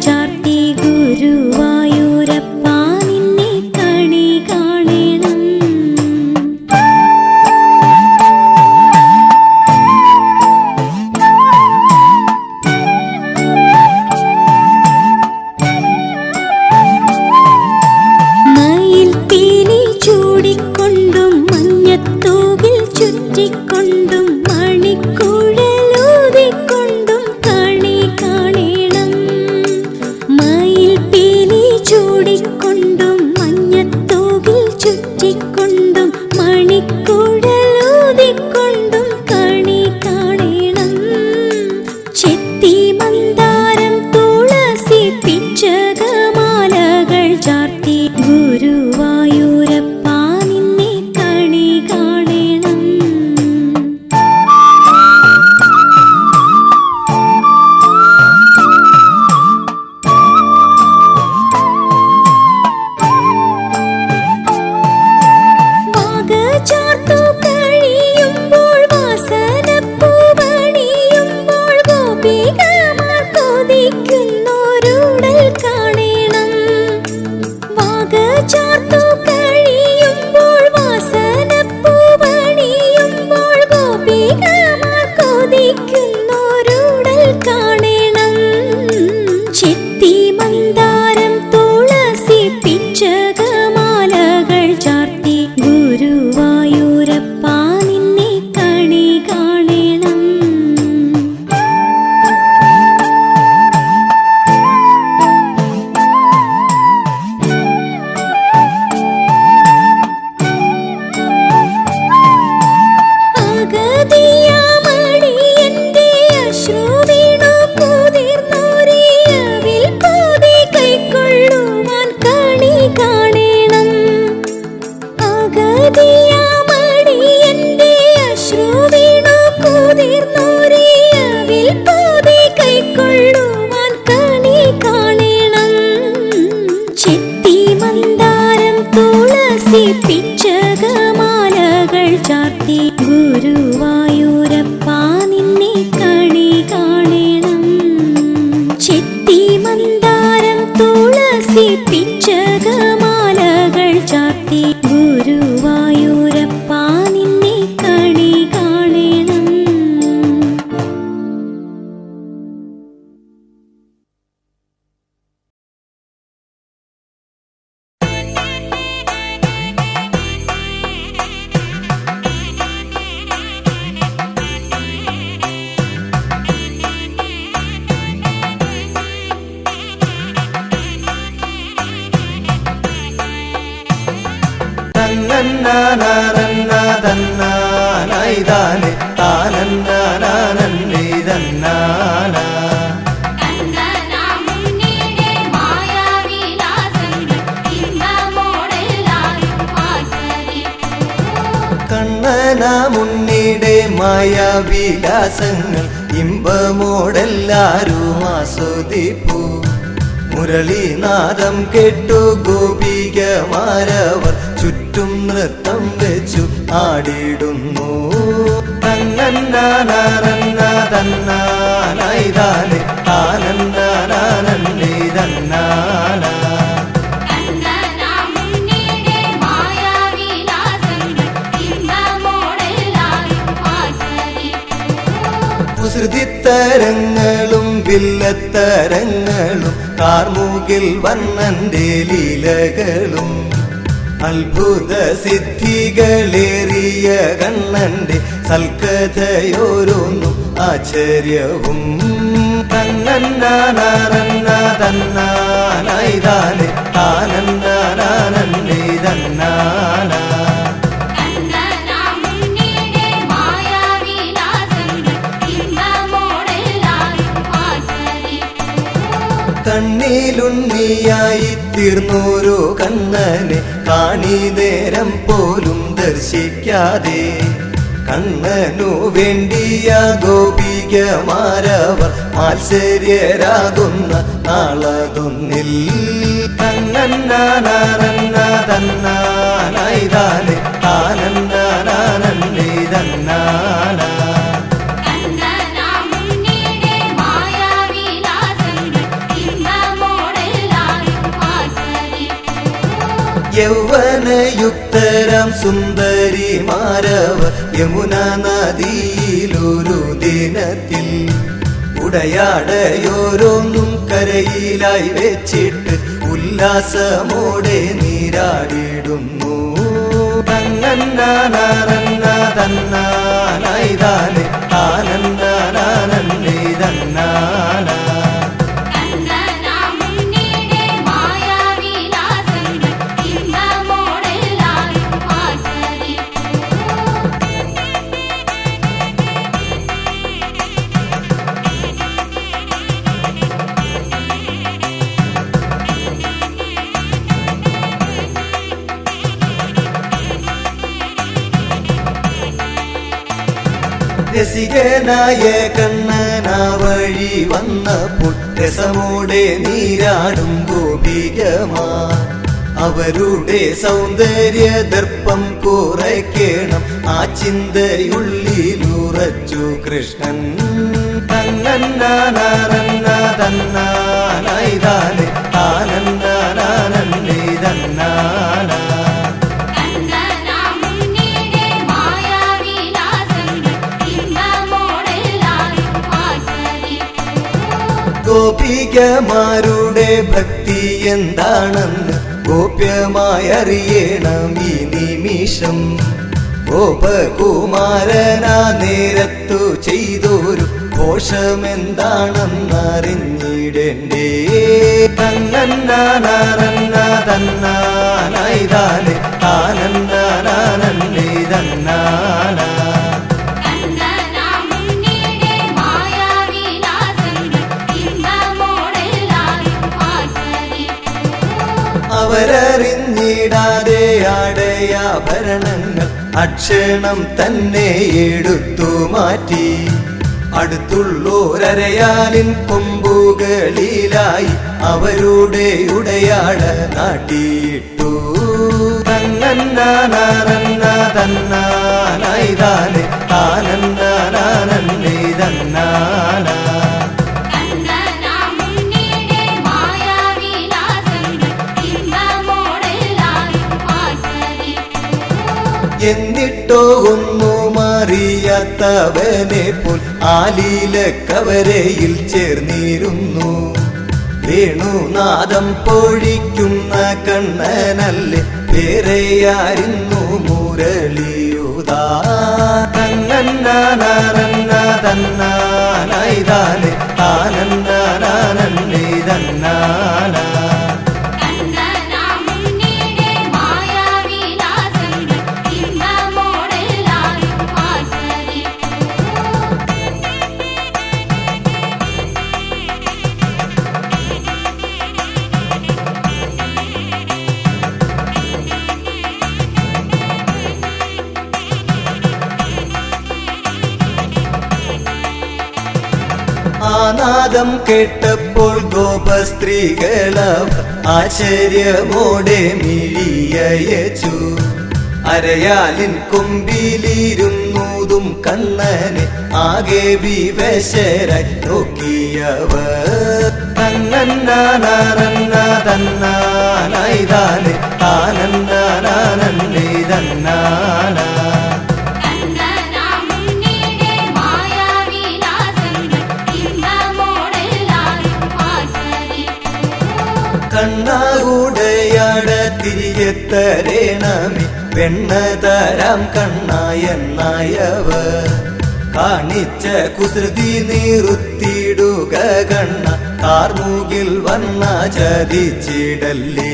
ചാർത്തി ഗുരുവായൂരപ്പ നിന്നെ കണി കാണണം. മയിൽ പീലി ചൂടിക്കൊണ്ടും മഞ്ഞത്തൂകിൽ ചുറ്റിക്കൊണ്ടും മണിക്കുഴലൂതിക്കൊണ്ടും കണി കാണണം. മയിൽ പീലി ചൂടിക്കൊണ്ടും മഞ്ഞത്തൂകിൽ ചുറ്റിക്കൊണ്ടും മണിക്കുഴലൂതിക്കൊണ്ടും കണി കാണണം. ചെത്തി മന്ദാരം തുളസി പിച്ചകമാലകൾ ചാർത്തി ഗുരുവായൂരപ്പ നിന്നെ കണി കാണണം. വാഗചാർത്തു കഴിയുമ്പോൾ വാസനപ്പൂവണിയുമ്പോൾ ഗോപികമാർ കൊതിക്കുന്നോരുടൽ കാണണം. വാഗചാർത്തു കഴിയുമ്പോൾ വാസനപ്പൂവണിയുമ്പോൾ ഗോപികമാർ കൊതിക്കുന്നോരുടൽ കാണണം. ചെത്തി മന്ദാരം തുളസി പിച്ചകമാലകൾ ചാർത്തി ഗുരുവായൂരപ്പ നിന്നെ കണി കാണണം. അഗതിയാമണിയന്റെ അശ്രുവീണു കുതിർന്നോരിയവിൽ പോതി കൈക്കൊള്ളുവാൻ കണി കാണണം. അഗതിയാമണിയന്റെ അശ്രുവീണു കുതിർന്നോരിയവിൽ പോതി കൈക്കൊള്ളുവാൻ കണി കാണണം. ചെത്തി മന്ദാരം തുളസി പിച്ചകമാലകൾ ചാർത്തി ഗുരുവായൂരപ്പ നിന്നെ കണി കാണണം. ചെത്തി മന്ദാരം തുളസി പിച്ചകമാലകൾ ചാർത്തി ഗുരുവായൂരപ്പ നിന്നെ കണി കാണണം. തന്നാനാനന്ദാനൈതാനെ ആനന്ദാനന്ദിതന്നാന കണ്ണനാ മുന്നിടെ മായാവിലാസങ്ങൾ ഇമ്പമോടെല്ലാരും ആസ്വദിപ്പൂ. മുരളീനാദം കേട്ടു ഗോപികമാരവർ ചുറ്റും നൃത്തം വെച്ചു ആടിടുന്നു. തന്നന്നാനന്ദ തന്നാനൈതാനെ ആനന്ദാനന്ദിതന്നാന കുസൃതിത്തരങ്ങളും വില്ലത്തരങ്ങളും കാർമൂകിൽ വന്നന്റെ ലീലകളും അത്ഭുത സിദ്ധികളേറിയ കണ്ണന്റെ സൽക്കഥയോരോന്നും ആശ്ചര്യവും. തന്നന്നാനന്ദ തന്നാനൈതാനെ ആനന്ദാനന്ദിതന്നാന കണ്ണിലുണ്ണിയായി തീർന്നോരോ കണ്ണനെ കാണിനേരം പോലും ദർശിക്കാതെ കണ്ണനു വേണ്ടിയ ഗോപികമാരവർ മാത്സര്യരാകുന്ന നാളതൊന്നിൽ. തന്നന്നാനന്ദ തന്നാനൈതാനെ ആനന്ദാനന്ദിതന്നാന കണ്ണനാ മുന്നിടെ മായാവിലാസങ്ങൾ യൗവനയുക്തരാം സുന്ദരിമാരവർ യമുന നദിയിലൊരു ദിനത്തിൽ ഉടയാടയോരോന്നും കരയിലായി വെച്ചിട്ട് ഉല്ലാസമോടെ നീരാടിടുന്നു. തന്നന്നാനന്ന തന്നാനായിതാനെ താനന്നാനന്നേ തന്നാന. രസികനായ കണ്ണനാ വഴി വന്നപ്പോൾ രസമോടെ നീരാടും ഗോപികമാർ അവരുടെ സൗന്ദര്യ ദർപ്പം കുറയ്ക്കണം ആ ചിന്തയുള്ളിലുറച്ചു കൃഷ്ണൻ. തന്നന്നാനന്ന തന്നാനായിതാനെ താനന്നാനന്നേ തന്നാന. ഗോപികമാരുടെ ഭക്തി എന്താണെന്ന് ഗോപ്യമായി അറിയണം ഈ നിമിഷം. ഗോപകുമാരനാ നേരത്തു ചെയ്തൊരു ദോഷമെന്താണെന്നറിഞ്ഞിടണ്ടേ. തന്നന്നാനന്ന തന്നാനായിതാനെ താനന്നാനന്നേ തന്നാന. അവരറിഞ്ഞിടാതെ ആടയാഭരണങ്ങൾ അക്ഷണം തന്നെ എടുത്തു മാറ്റി അടുത്തുള്ളോരരയാലിൻ കൊമ്പുകളിലായി അവരുടെ ഉടയാട നാട്ടിയിട്ടു. തന്നന്നാനന്ന തന്നാനായിതാനെ താനന്നാനന്നേ തന്നാന. എന്നിട്ടോ ഒന്നും അറിയാത്തവനെ പോൽ ആലീലക്കവരയിൽ ചേർന്നിരുന്നു. വേണുനാദം പൊഴിക്കുന്ന കണ്ണനല്ലേ വേറെയായിരുന്നു മുരളിയുതാ. തന്നന്നാനന്ന തന്നാനായിതാനെ താനന്നാനന്നേ തന്നാന. ആനാദം കേട്ടപ്പോൾ ഗോപസ്ത്രീകളവർ ആശ്ചര്യമോടെ മിഴിയയച്ചു. അരയാലിൻ കൊമ്പിലിരുന്നൂതും കണ്ണനെ ആകെ വിവശരായി നോക്കിയവർ. തന്നന്നാനന്ന തന്നാനായിതാനെ താനന്നാനന്നേ തന്നാന. കണ്ണാകുടയാട തിരികെത്തരേണമേ വെണ്ണ തരാം കണ്ണായെന്നായവർ കാണിച്ച കുസൃതി നിറുത്തിടുക കണ്ണ കാർമുകിൽ വന്ന ചതിച്ചിടല്ലേ.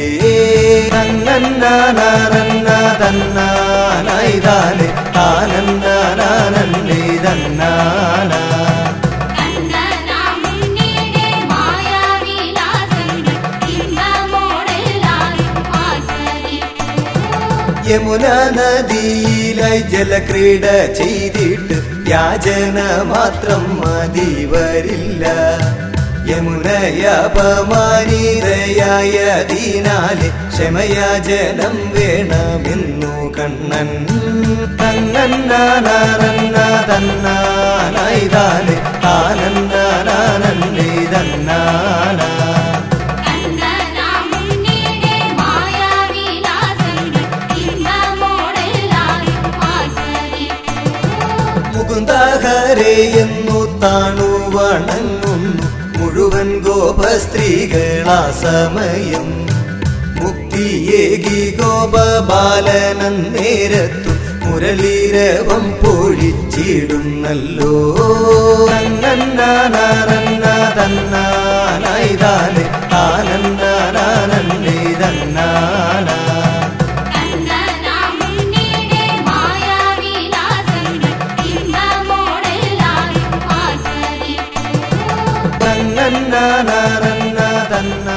തന്നന്നാനന്ന തന്നാനായിതാനെ താനന്നാനന്നേ തന്നാന. യമുന നദിയിലായി ജലക്രീഡ ചെയ്തിട്ട് യാചന മാത്രം മതി വരില്ല. യമുനയപമാനിതയായതിനാലെ ക്ഷമയാചനം വേണമെന്നു കണ്ണൻ. തന്നന്നാനന്ന തന്നാനായിതാനെ താനന്നാനന്നേ തന്നാന. ഹരേയെന്നു താണു വണങ്ങുന്നു മുഴുവൻ ഗോപസ്ത്രീകളാ സമയം. മുക്തിയേകി ഗോപബാലനന്നേരത്തു മുരളീരവം പൊഴിച്ചിടുന്നല്ലോ. തന്നാനാനന്ദാനായിതാനെ ആനന്ദാനന്ദേ തന്നാന.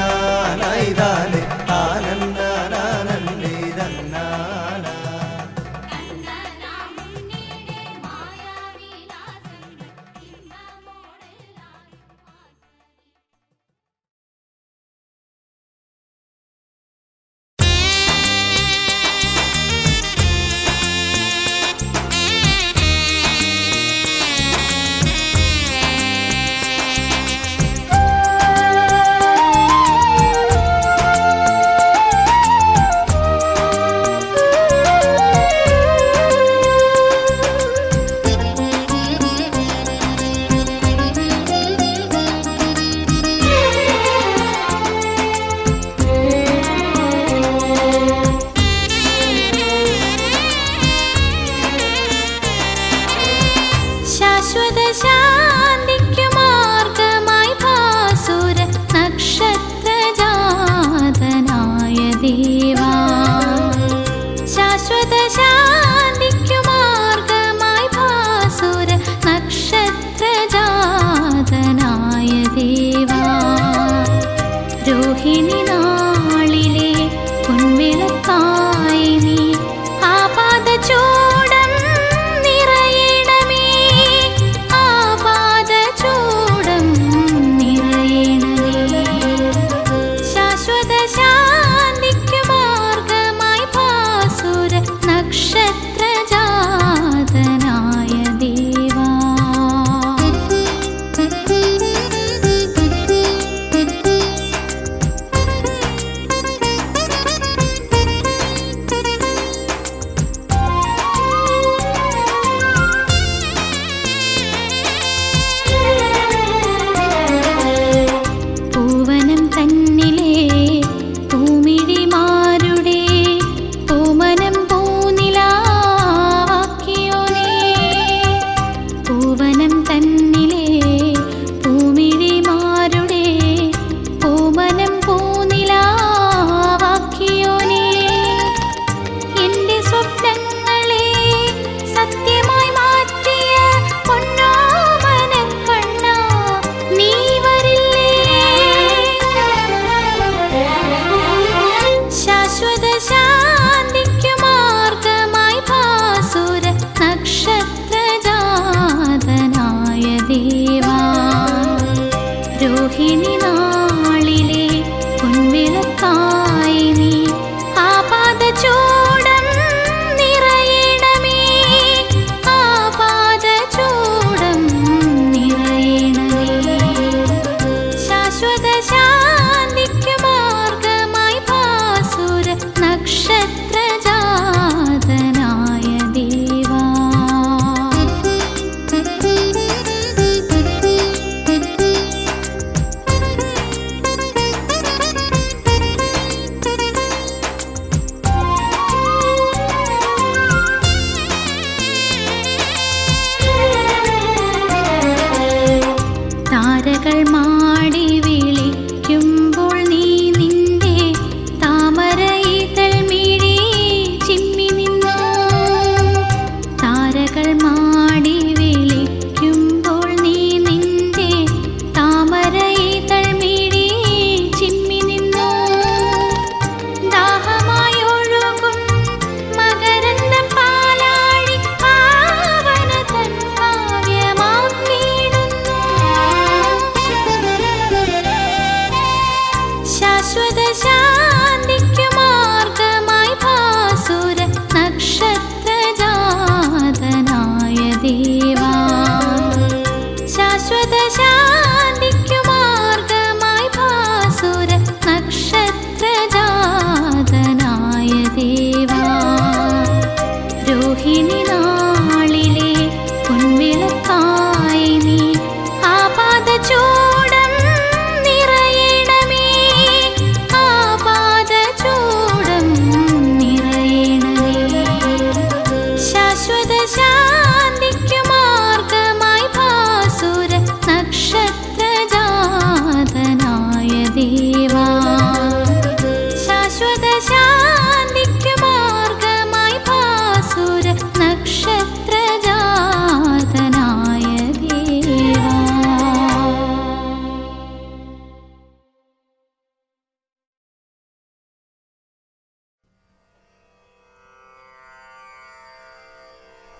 തന്നാനാനന്ദാനായിതാനെ ആനന്ദാനന്ദേ തന്നാന. ശാശ്വത ശാന്തിക്കു മാർഗമായി ഭാസുര നക്ഷത്രജാതനായ ദേവാ. ശാശ്വത ശാന്തിക്കു മാർഗമായി ഭാസുര നക്ഷത്രജാതനായ ദേവാ. രോഹിണി നാളിലെ പൊൻവിളക്കായി നീ ആപാദചൂടം നിറയണമേ. ആപാദചൂടം നിറയണമേ. ശാശ്വത ശാന്തിക്കു മാർഗമായി ഭാസുര നക്ഷത്രജാതനായ ദേവാ.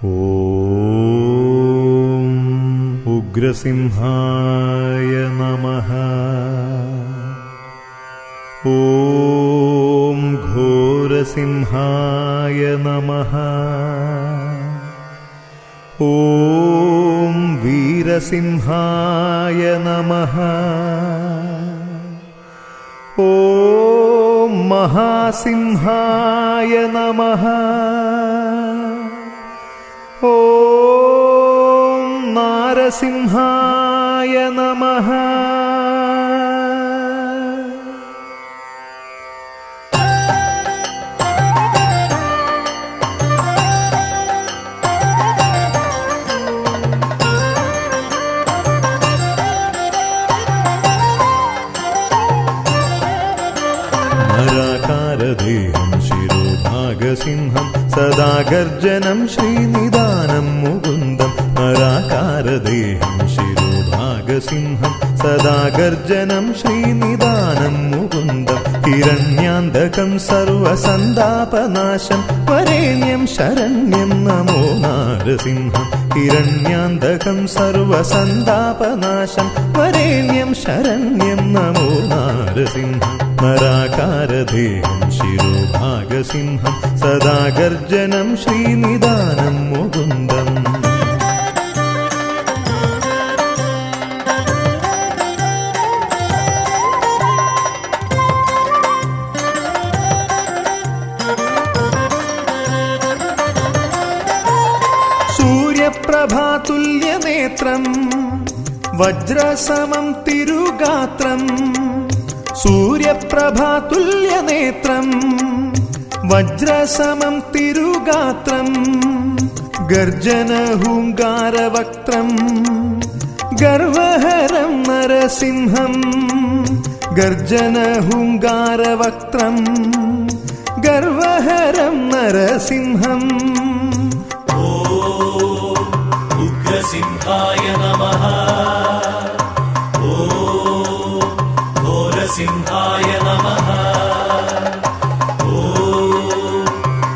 ഓം ഉഗ്രസിംഹായ നമഃ. ഓം ഘോരസിംഹായ നമഃ. ഓം വീരസിംഹായ നമഃ. ഓം മഹാസിംഹായ നമഃ. ഓം നാരസിംഹായ നമഃ. നരാകാരദേഹം ശിരോഭാഗസിംഹം സദാ ഗർജനം ശ്രീനിദാനം മുകുന്ദം. നരാകാരദേഹം ശിരോഭാഗസിംഹം സദാ ഗർജനം ശ്രീനിദാനം മുകുന്ദം. ഹിരണ്യാന്തകം സർവസന്താപനാശം വരേണ്യം ശരണ്യം നമോ നാരസിംഹം. ഹിരണ്യാന്തകം സർവസന്താപനാശം വരേണ്യം ശരണ്യം നമോ നാരസിംഹം. നരാകാരദേഹം ശിരോഭാഗസിംഹം സദാ ഗർജനം ശ്രീനിദാനം മുകുന്ദം. സൂര്യപ്രഭാതുല്യനേത്രം വജ്രസമം തിരുഗാത്രം. സൂര്യപ്രഭാതുല്യനേത്രം വജ്രസമം തിരുഗാത്രം. ഗർജനഹൂങ്കാരവക്ത്രം ഗർവഹരം നരസിംഹം. ഗർജനഹൂങ്കാരവക്ത്രം ഗർവഹരം നരസിംഹം. ഉഗ്രസിംഹായ നമഃ. ഓം ഘോരസിംഹായ നമഃ. ഓം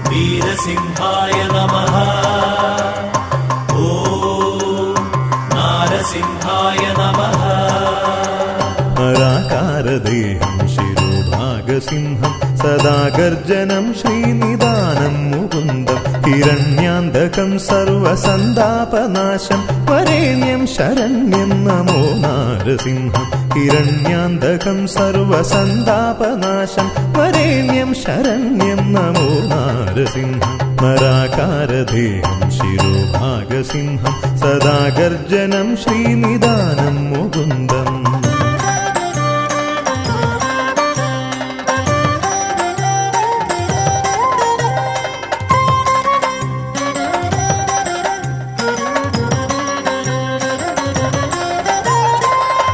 വീരസിംഹായ നമഃ. ഓം നാരസിംഹായ നമഃ. നരാകാരദേഹം ശിരോഭാഗസിംഹം സദാ ഗർജനം ശ്രീനിദാനം മുകുന്ദം. ഹിരണ്യാന്തകം സർവസന്താപനാശം വരേണ്യം ശരണ്യം നമോ നാരസിംഹം. ഹിരണ്യാന്തകം സർവസന്താപനാശം വരേണ്യം ശരണ്യം നമോ നാരസിംഹം. നരാകാരദേഹം ശിരോഭാഗസിംഹം സദാ ഗർജനം ശ്രീനിദാനം മുകുന്ദം.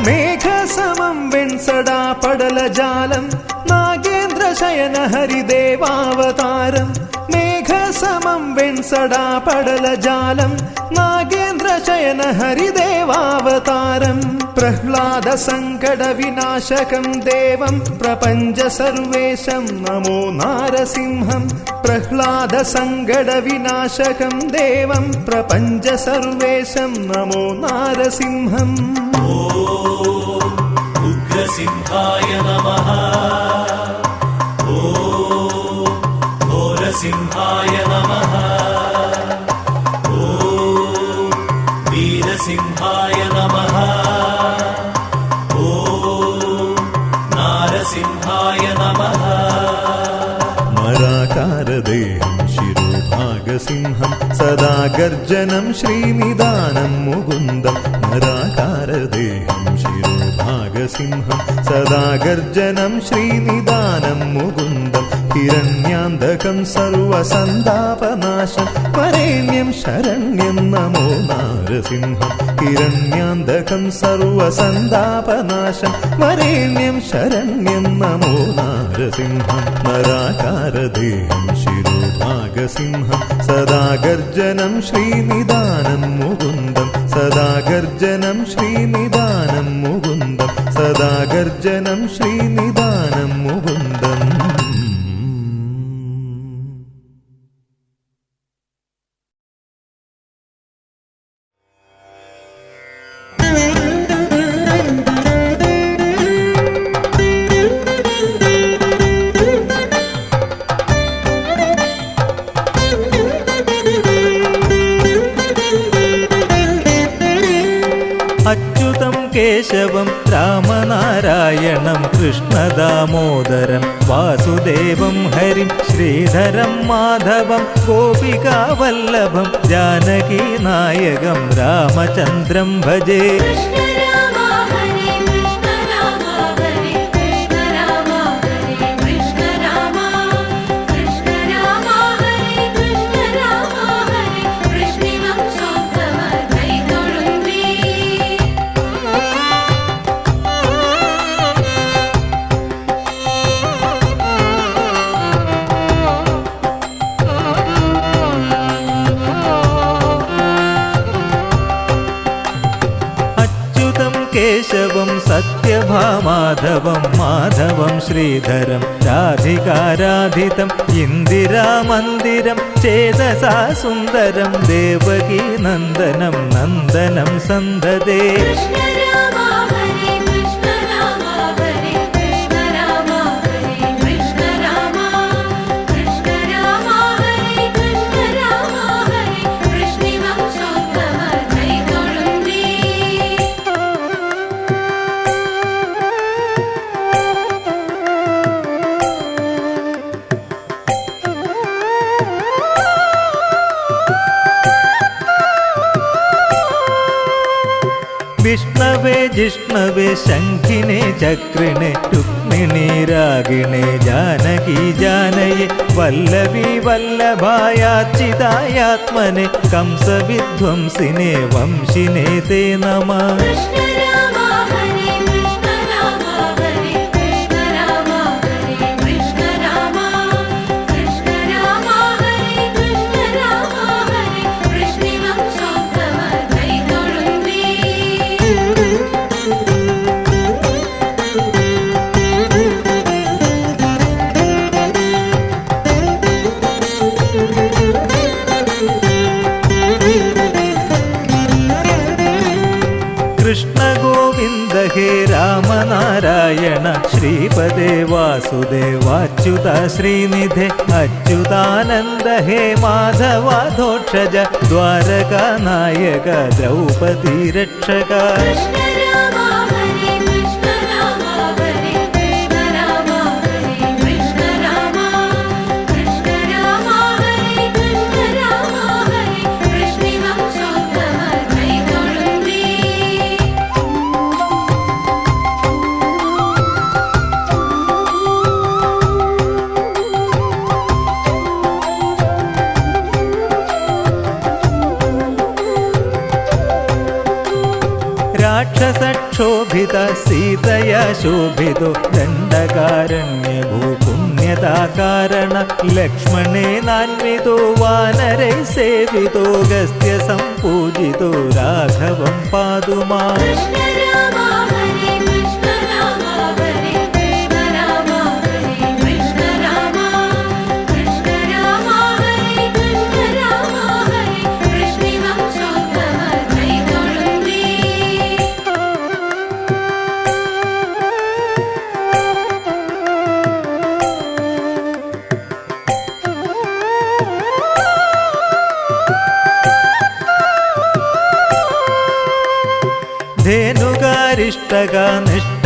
മേഘസമം വെൺസടാ പടലജാലം നാഗേന്ദ്രശയന ഹരിദേവാവതാരം. മേഘസമം വെൺസടാ പടലജാലം നാഗേന്ദ്രശയന ഹരിദേവാവതാരം. പ്രഹ്ലാദ സങ്കട വിനാശകം ദേവം പ്രപഞ്ച സർവേശം നമോ നാരസിംഹം. പ്രഹ്ലാദ സങ്കട വിനാശകം ദേവം പ്രപഞ്ച സർവേശം നമോ നാരസിംഹം. ഓം ഉഗ്രസിംഹായ നമഃ. ഓം ഘോരസിംഹായ നമഃ. ഓം വീരസിംഹായ നമഃ. ഓം നാരസിംഹായ നമഃ. നരാകാരദേഹം ശിരോഭാഗസിംഹം സദാ ഗർജനം ശ്രീനിദാനം മുകുന്ദം. നരാകാരദേഹം ശിരോഭാഗസിംഹം സദാ ഗർജനം ശ്രീനിദാനം മുകുന്ദം. ഹിരണ്യാന്തകം സർവസന്താപനാശം വരേണ്യം ശരണ്യം നമോ നാരസിംഹം. ഹിരണ്യാന്തകം സർവസന്താപനാശം വരേണ്യം ശരണ്യം നമോ നാരസിംഹം. നരാകാരദേഹം ശിരോഭാഗസിംഹം സദാ ഗർജനം ശ്രീനിദാനം മുകുന്ദം. സദാ ഗർജനം ശ്രീനിദാനം മുകുന്ദം. സദാ ഗർജനം ശ്രീനിദാനം മുകുന്ദം. കൃഷ്ണദാമോദരം വാസുദേവം ഹരിം ശ്രീധരം മാധവം ഗോപികാവല്ലഭം ജാനകീനായകം രാമചന്ദ്രം ഭജേ. കൃഷ്ണ രാമ ഹരേ കൃഷ്ണ രാമ ഹരേ കൃഷ്ണ രാമ ഹരേ കൃഷ്ണ രാമ കൃഷ്ണ രാമ ഹരേ കൃഷ്ണ രാമ ഹരേ കൃഷ്ണിവംശോത്തമ കൈതൊഴുന്നേ. അച്യുതം കേശവം സത്യഭാമാധവം മാധവം ശ്രീധരം രാധികാരാധിതം ഇന്ദിരാമന്ദിരം ചേതസാ സുന്ദരം ദേവകീ നന്ദനം നന്ദനം സന്തതേ. കൃഷ്ണ രാമ ഹരേ കൃഷ്ണ രാമ ഹരേ കൃഷ്ണ രാമ ഹരേ കൃഷ്ണ രാമ കൃഷ്ണ രാമ ഹരേ കൃഷ്ണ രാമ ഹരേ കൃഷ്ണിവംശോത്തമ കൈതൊഴുന്നേ. വിഷ്ണവേ ജിഷ്ണവേ ശംഖിനെ ചക്രിണെ രുക്മിണി രാഗിണെ ജാനകി ജാനയെ വല്ലഭി വല്ലഭായാർച്ചിതായാത്മനെ കംസവിധ്വംസിനെ വംശിനെ തേ നമഃ. കൃഷ്ണ രാമ ഹരേ കൃഷ്ണ രാമ ഹരേ കൃഷ്ണ രാമ ഹരേ കൃഷ്ണ രാമ കൃഷ്ണ രാമ ഹരേ കൃഷ്ണ രാമ ഹരേ കൃഷ്ണിവംശോത്തമ കൈതൊഴുന്നേ. കൃഷ്ണ ഗോവിന്ദ ഹേ രാമനാരായണ ശ്രീപദേ വാസുദേവാച്യുത ശ്രീനിധേ അച്യുതാനന്ദ ഹേ മാധവാധോക്ഷജ ദ്വാരകാനായക ദ്രൗപദീ രക്ഷക. കൃഷ്ണ രാമ ഹരേ കൃഷ്ണ രാമ ഹരേ കൃഷ്ണ രാമ ഹരേ കൃഷ്ണ രാമ കൃഷ്ണ രാമ ഹരേ കൃഷ്ണ രാമ ഹരേ കൃഷ്ണിവംശോത്തമ കൈതൊഴുന്നേ. രാക്ഷസക്ഷോഭിത സീതയാ ശോഭിതോ ദണ്ഡകാരണ്യ ഭൂപുണ്യതാകാരണ ലക്ഷ്മണേനാന്വിതോ വാനരൈ സേവിതോ ഗസ്ത്യ സംപൂജിതോ രാഘവം പാതുമാ. കൃഷ്ണ രാമ ഹരേ കൃഷ്ണ രാമ ഹരേ കൃഷ്ണ രാമ ഹരേ കൃഷ്ണ രാമ കൃഷ്ണ രാമ ഹരേ കൃഷ്ണ രാമ ഹരേ കൃഷ്ണിവംശോത്തമ കൈതൊഴുന്നേ.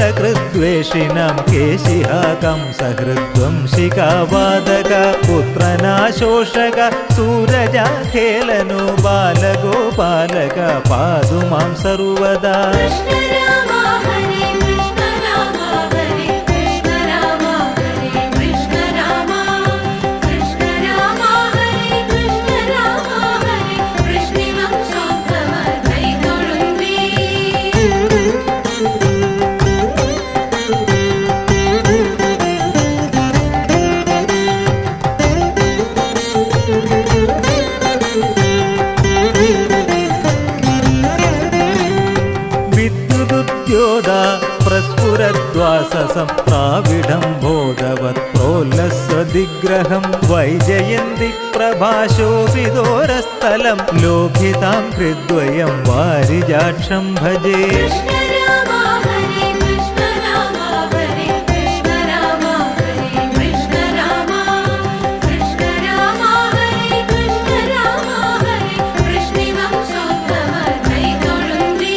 ധേനുകാരിഷ്ടകാനിഷ്ടകൃദ്വേഷിണം കേശിഹാ കംസഹൃദ്വംശികാവാദക പുത്രനാശോഷക സൂരജാഖേലനോ ബാലഗോപാലക പാതുമാം സർവദാ. കൃഷ്ണ രാമ ഹരേ കൃഷ്ണ രാമ ഹരേ കൃഷ്ണ രാമ ഹരേ കൃഷ്ണ രാമ കൃഷ്ണ രാമ ഹരേ കൃഷ്ണ രാമ ഹരേ കൃഷ്ണിവംശോത്തമ കൈതൊഴുന്നേ. വിദ്യുദ്യോത പ്രസ്ഫുരദ്വാസസം പ്രാവിഡം ബോധവത് പ്രോല്ലസ്വദിഗ്രഹം വൈജയന്തി പ്രഭാശോഭിതോരസ്ഥലം ലോഭിതാം ഹൃദ്വയം വാരിജാക്ഷം ഭജേ. കൃഷ്ണ രാമ ഹരേ കൃഷ്ണ രാമ ഹരേ കൃഷ്ണ രാമ ഹരേ കൃഷ്ണ രാമ കൃഷ്ണ രാമ ഹരേ കൃഷ്ണ രാമ ഹരേ കൃഷ്ണിവംശോത്തമ കൈതൊഴുന്നേ.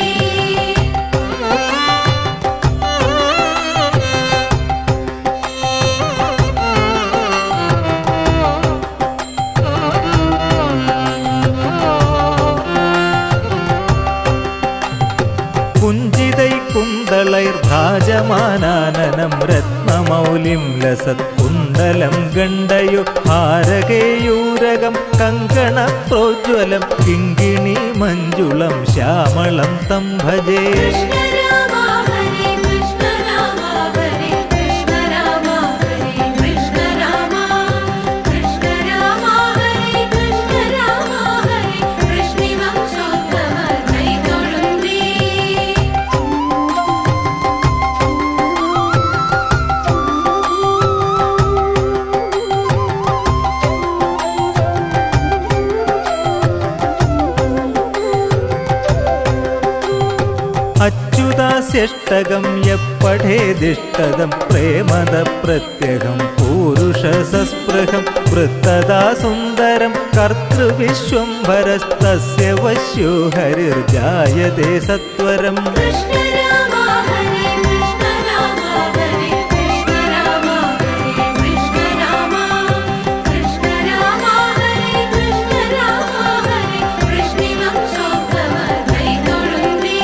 രത്നമൗലിം ലസത്കുണ്ടലം ഗണ്ഡയോ ഹാരകേയൂരകം കങ്കണ പ്രോജ്വലം കിങ്കിണി മഞ്ജുളം ശ്യാമളം തം ഭജേ. കൃഷ്ണ രാമ ഹരേ കൃഷ്ണ രാമ ഹരേ കൃഷ്ണ രാമ ഹരേ കൃഷ്ണ രാമ കൃഷ്ണ രാമ ഹരേ കൃഷ്ണ രാമ ഹരേ കൃഷ്ണി വംശോത്തമ കൈതൊഴുന്നേ. അച്യുതാസ്യഷ്ടകം യപ്പഠേദിഷ്ടദം പ്രേമദ പ്രത്യഹം പൂരുഷസസ്പൃഹം വൃത്തദാ സുന്ദരം കർത്തൃവിശ്വംഭരസ്തസ്യ വശ്യോ ഹരിർജായതേ സത്വരം. കൃഷ്ണ രാമ ഹരേ കൃഷ്ണ രാമ ഹരേ കൃഷ്ണ രാമ ഹരേ കൃഷ്ണ രാമ കൃഷ്ണ രാമ ഹരേ കൃഷ്ണ രാമ ഹരേ കൃഷ്ണി വംശോത്തമ കൈതൊഴുന്നേ.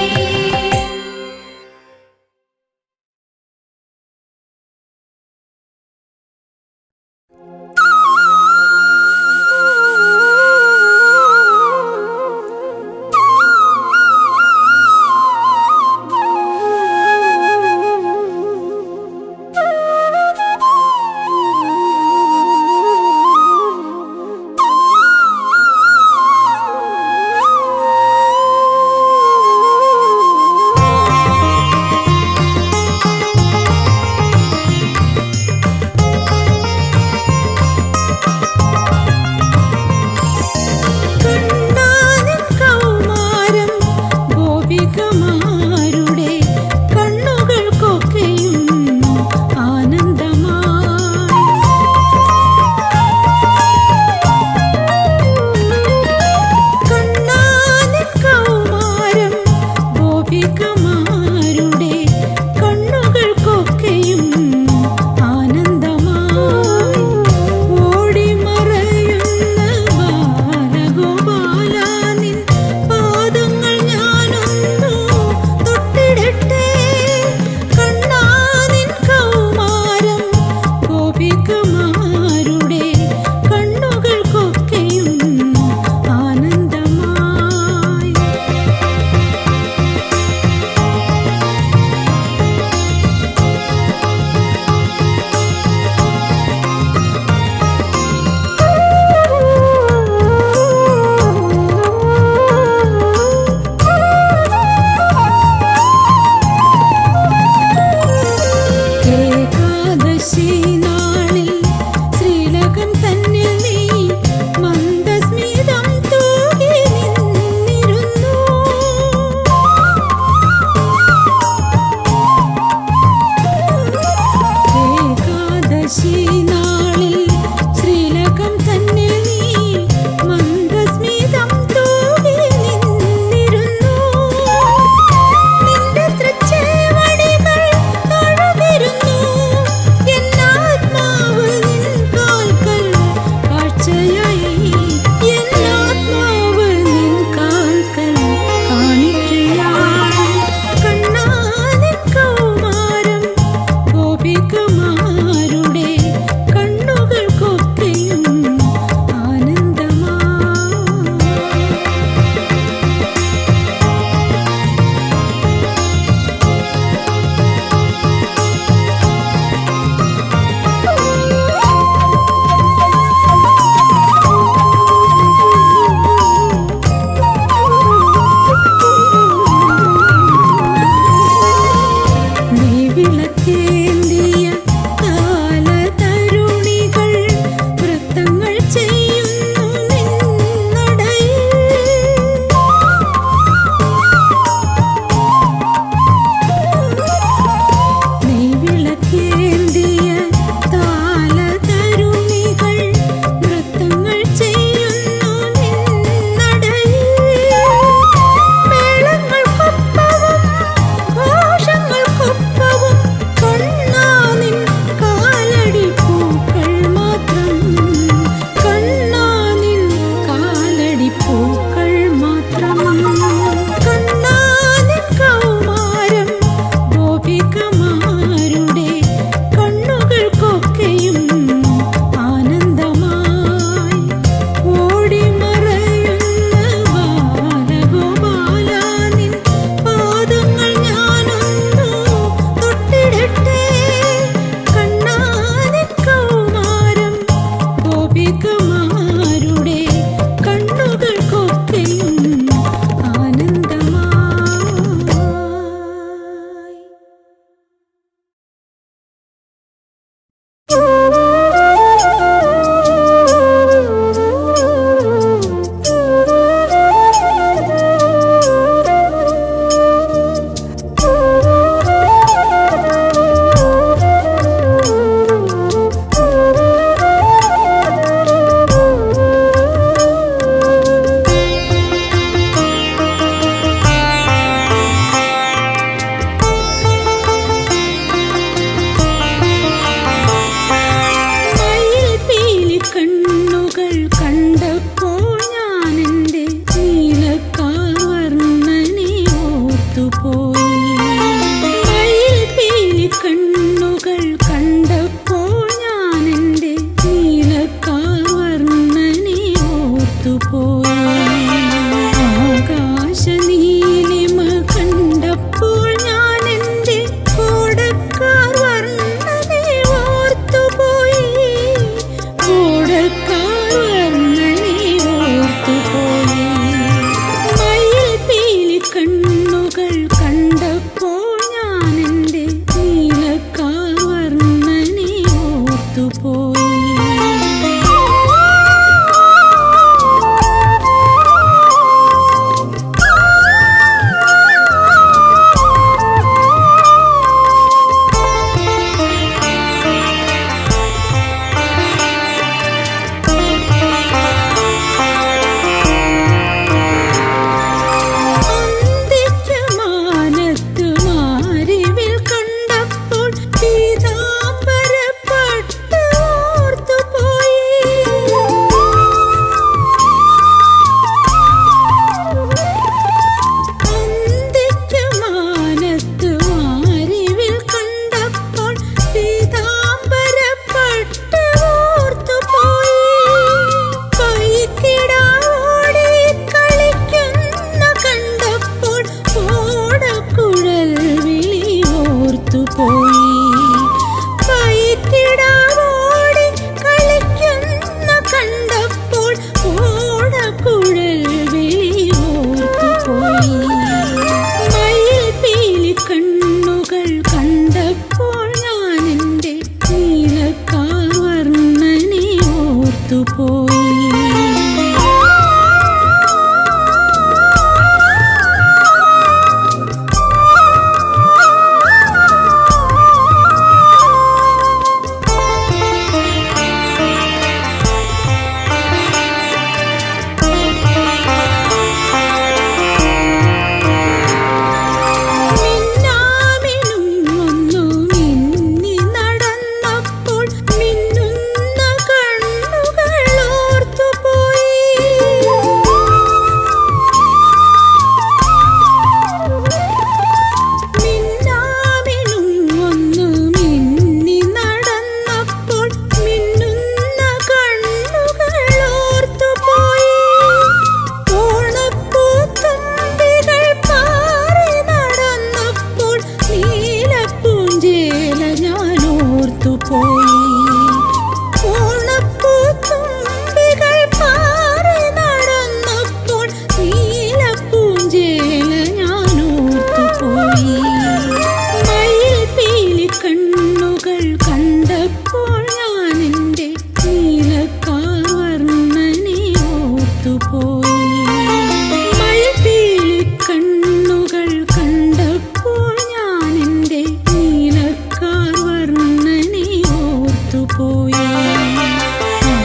ഓർത്തുപോയി.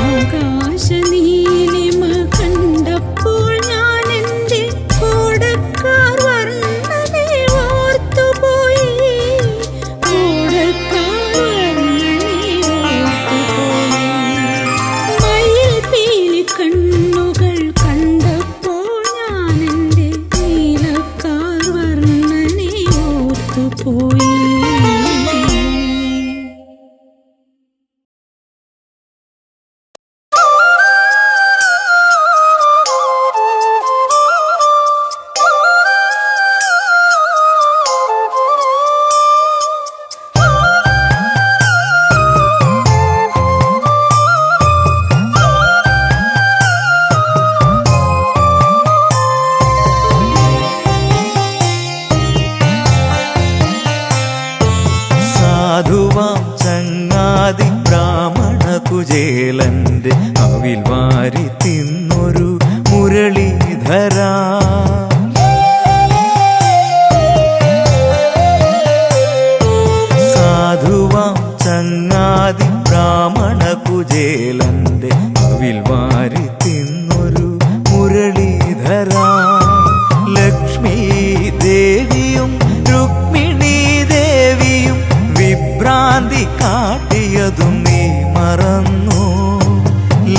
ആകാശനീലിമ കണ്ടപ്പോൾ ഞാൻ എൻ്റെ കോടക്കാർ വർണ്ണനെ ഓർത്തുപോയി. കോടക്കാർ വർണ്ണനെ ഓർത്തുപോയി. മയിൽ പീലി കണ്ണുകൾ കണ്ടപ്പോൾ ഞാൻ എൻ്റെ നീലക്കാർ വർണ്ണനെ ഓർത്തുപോയി. സാധുവാം ചങ്ങാതി ബ്രാഹ്മണ കുചേലന്റെ അവിൽ വാരി തിന്നൊരു മുരളീധര. സാധുവാം ചങ്ങാതി ബ്രാഹ്മണ കുചേലന്റെ അവിൽ വാരി തിന്നൊരു മുരളീധര. ലക്ഷ്മീ ദേവിയും രുക്മിണീ ദേവിയും വിഭ്രാന്തി കാട്ടിയതും നീ മറന്നു.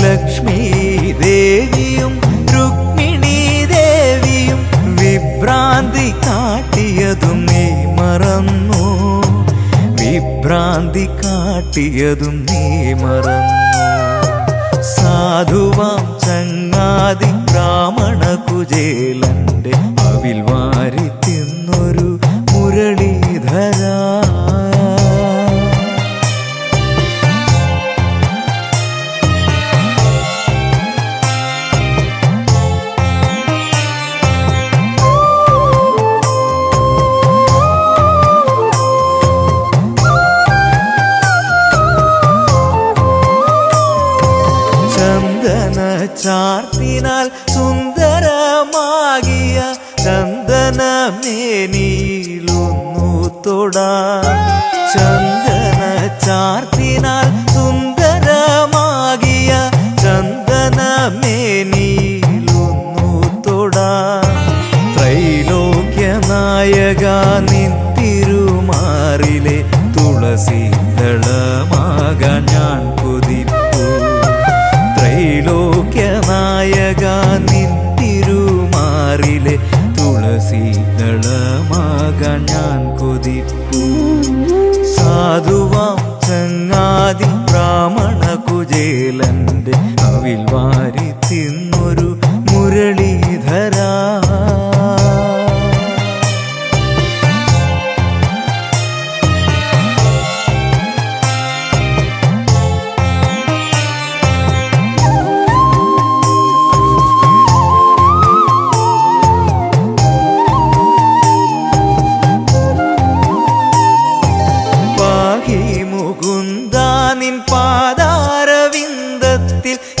ലക്ഷ്മീ ദേവിയും രുക്മിണീ ദേവിയും വിഭ്രാന്തി കാട്ടിയതും നീ മറന്നു. വിഭ്രാന്തി കാട്ടിയതും നീ മറന്നു. സാധുവാം ചങ്ങാതി ബ്രാഹ്മണ കുചേലന്റെ അവിൽ വാരി തിന്നൊരു മുരളീധര. ചന്ദന ചാർത്തിനാൽ സുന്ദരമാകിയ ചന്ദനമേനിയിലൊന്നു തൊടാൻ. ചന്ദന ചാർത്തിനാൽ സുന്ദരമാകിയ ചന്ദനമേനിയിലൊന്നു തൊടാൻ. ത്രൈലോക്യ നായക നിൻ തിരുമാറിലെ തുളസി ദളമാകാൻ ഞാൻ കൊതിപ്പു. ത്രൈലോക്യ നായക നിൻ തിരുമാറിലെ തുളസി ദളമാകാൻ ഞാൻ കൊതിപ്പു. സാധുവാം ചങ്ങാതി ബ്രാഹ്മണ കുചേലന്റെ അവിൽ വാരി തിന്നൊരു മുരളീധര. നിൻ പാദാരവിന്ദത്തിൽ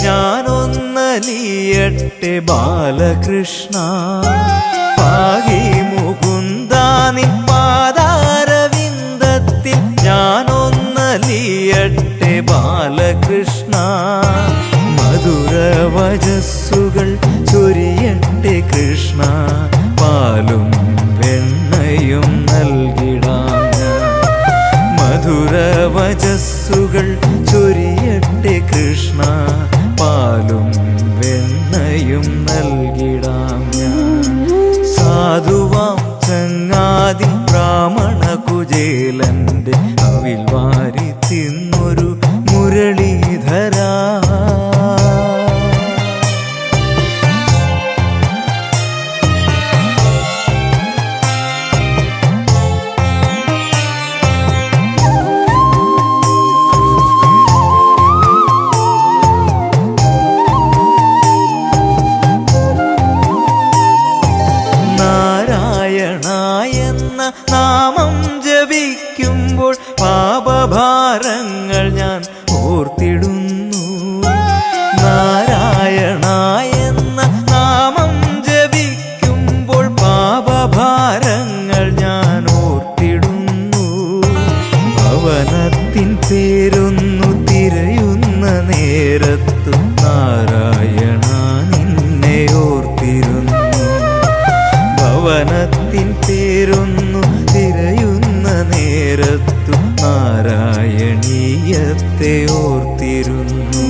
ഞാനൊന്നലിയട്ടെ ബാലകൃഷ്ണ. പാഹി മുകുന്ദ നിൻ പാദാരവിന്ദത്തിൽ ഞാനൊന്നലിയട്ടെ ബാലകൃഷ്ണ. മധുരവചസ്സുകൾ ചൊരിയട്ടെ കൃഷ്ണ. പാലും വെണ്ണയും നൽകിടാം. മധുരവചസ്സുകൾ ചൊരിയട്ടെ കൃഷ്ണ. പാലും വെണ്ണയും നൽകിടാം ഞാൻ. സാധുവാം ചങ്ങാതി ബ്രാഹ്മണ കുചേലന്റെ അവിൽ വാരി തിന്നൊരു മുരളീധര. നാമം ജപിക്കുമ്പോൾ പാപഭാരങ്ങൾ ഞാൻ ഓർത്തിടുന്നു. നാരായണ എന്ന നാമം ജപിക്കുമ്പോൾ പാപഭാരങ്ങൾ ഞാൻ ഓർത്തിടുന്നു. ഭവനത്തിൻ പേരൊന്നു തിര ഓർത്തിരുന്നു.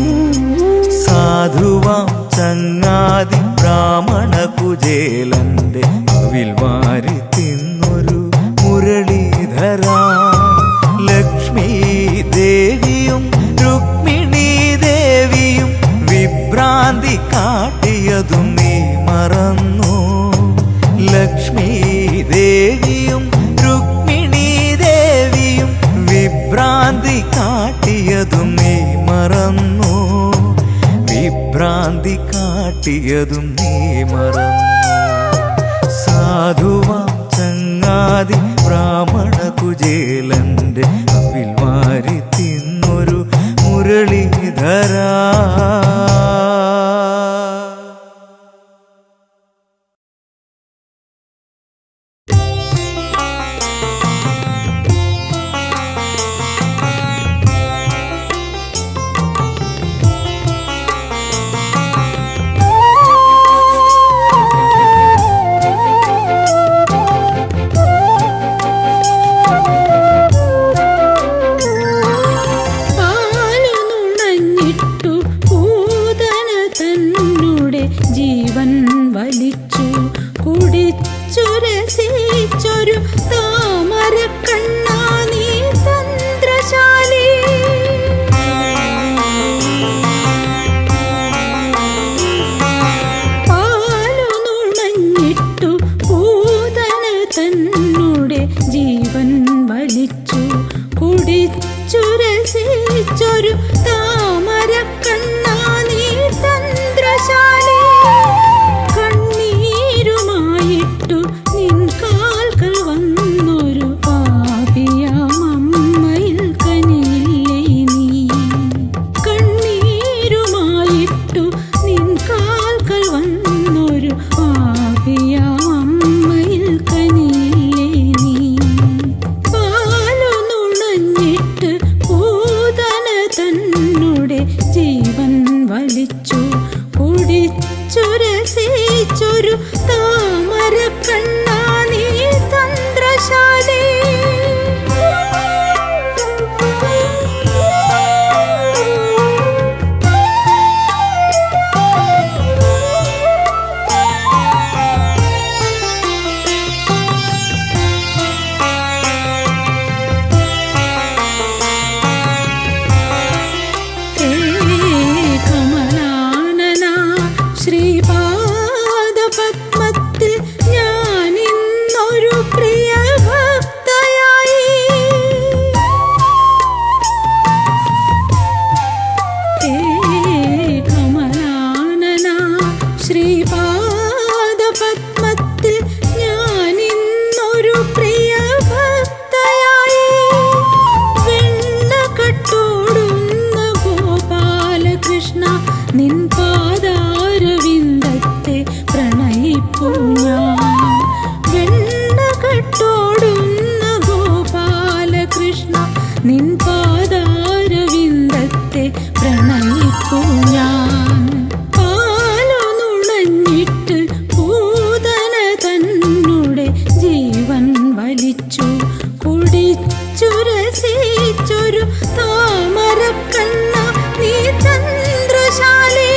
സാധുവാം ചങ്ങാതി ബ്രാഹ്മണ കുചേലന്റെ അവിൽ വാരി തിന്നൊരു മുരളീധര. ലക്ഷ്മീ ദേവിയും രുക്മിണീ ദേവിയും വിഭ്രാന്തി കാട്ടിയതും നീ മറന്നു. ലക്ഷ്മീ ദേവിയും രുക്മിണീ ദേവിയും വിഭ്രാന്തി കാട്ടിയതും നീ മറന്നു. വിഭ്രാന്തി കാട്ടിയതും നീ മറന്നു. സാധുവാം ചങ്ങാതി ബ്രാഹ്മണ കുചേലന്റെ അവിൽ വാരി തിന്നൊരു മുരളീധര. ജീവൻ വലിച്ചു കുടിച്ചു രസിച്ചൊരു താമരക്കണ്ണാ നീ തന്ത്രശാലി. പാലു നുണഞ്ഞിട്ടു പൂതന തന്നുടെ ജീവൻ വലിച്ചു കുടിച്ചു രസിച്ചൊരു താമരക്കണ്ണാ നീ തന്ത്രശാലി. കണ്ണീരുമായിട്ടു നിൻ കാൽക്കൽ വന്നൊരു പാപിയാമമ്മയിൽ കനിയില്ലേ നീ. കണ്ണീരുമായിട്ടു നിൻ കാൽക്കൽ വന്നൊരു പാപിയാമമ്മയിൽ കനിയില്ലേ നീ. പാലു നുണഞ്ഞിട്ട് പൂതന തന്നുടെ ജീവൻ വലിച്ചു കുടിച്ചു രസിച്ചൊരു താമരക്കണ്ണാ നീ തന്ത്രശാലി. കമലാനന ശ്രീപാദപത്മത്തിൽ ഞാനിന്നൊരു പ്രിയ ഭക്തയായി. കമലാനന ശ്രീപാദപത്മത്തിൽ ഞാനിന്നൊരു പ്രിയ ഭക്തയായി. വെണ്ണകട്ടോടുന്ന ഗോപാലകൃഷ്ണ നിൻ പാദാരവിന്ദത്തെ പ്രണയിപ്പൂ ഞാൻ. വെണ്ണകട്ടോടുന്ന ഗോപാലകൃഷ്ണ നിൻ പാദാരവിന്ദത്തെ പ്രണയിപ്പൂ ഞാൻ. പാലു നുണഞ്ഞിട്ട് പൂതന തന്നുടെ ജീവൻ വലിച്ചു കുടിച്ചു രസിച്ചൊരു താമരക്കണ്ണ നീ ചന്ദ്രശാലി.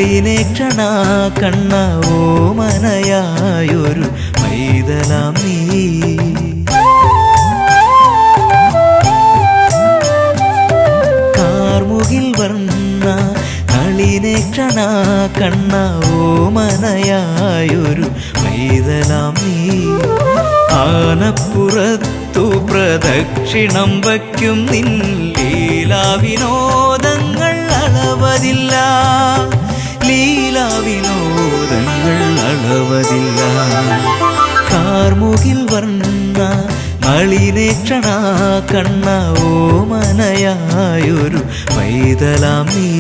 നളിനേക്ഷണ കണ്ണ ഓമനയായൊരു പൈതലാം നീ. കാർമുകിൽ വർണ്ണ നളിനേക്ഷണ കണ്ണ ഓമനയായൊരു പൈതലാം നീ. ആനപ്പുറത്തു പ്രദക്ഷിണം വയ്ക്കും നിൻ ലീലാവിനോദങ്ങൾ അളവതില്ല, ലീലാവിനോദങ്ങൾ അളവതില്ല. കാർമുകിൽ വർണ്ണ നളിനേക്ഷണ കണ്ണ ഓമനയായൊരു പൈതലാം നീ.